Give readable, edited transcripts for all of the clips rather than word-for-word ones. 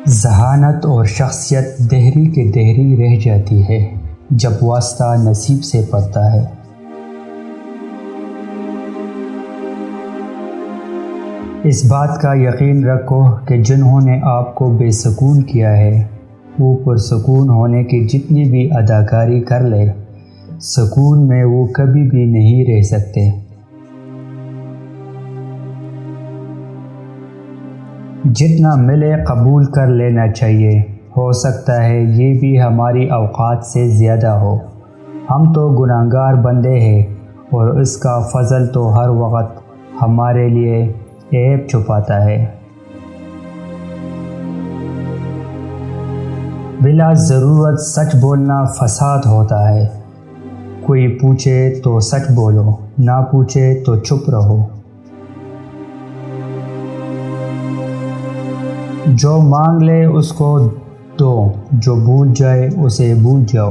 ذہانت اور شخصیت دہری کے دہری رہ جاتی ہے جب واسطہ نصیب سے پڑتا ہے۔ اس بات کا یقین رکھو کہ جنہوں نے آپ کو بے سکون کیا ہے وہ پرسکون ہونے کی جتنی بھی اداکاری کر لے، سکون میں وہ کبھی بھی نہیں رہ سکتے۔ جتنا ملے قبول کر لینا چاہیے، ہو سکتا ہے یہ بھی ہماری اوقات سے زیادہ ہو۔ ہم تو گناہگار بندے ہیں اور اس کا فضل تو ہر وقت ہمارے لیے عیب چھپاتا ہے۔ بلا ضرورت سچ بولنا فساد ہوتا ہے۔ کوئی پوچھے تو سچ بولو، نہ پوچھے تو چپ رہو۔ جو مانگ لے اس کو دو، جو بھول جائے اسے بھول جاؤ۔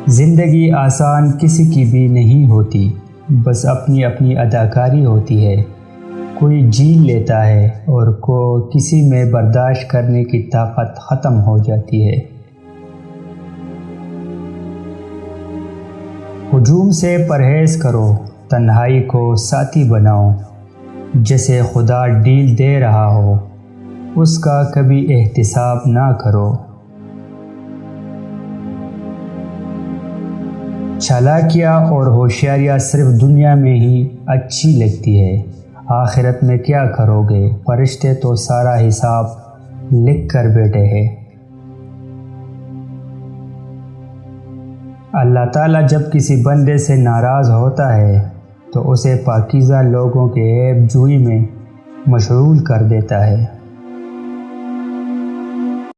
زندگی آسان کسی کی بھی نہیں ہوتی، بس اپنی اپنی اداکاری ہوتی ہے۔ کوئی جھیل لیتا ہے اور کسی میں برداشت کرنے کی طاقت ختم ہو جاتی ہے۔ ہجوم سے پرہیز کرو، تنہائی کو ساتھی بناؤ۔ جسے خدا ڈیل دے رہا ہو اس کا کبھی احتساب نہ کرو۔ چالاکیاں اور ہوشیاریاں صرف دنیا میں ہی اچھی لگتی ہے، آخرت میں کیا کرو گے؟ فرشتے تو سارا حساب لکھ کر بیٹھے ہیں۔ اللہ تعالیٰ جب کسی بندے سے ناراض ہوتا ہے تو اسے پاکیزہ لوگوں کے عیب جوئی میں مشغول کر دیتا ہے۔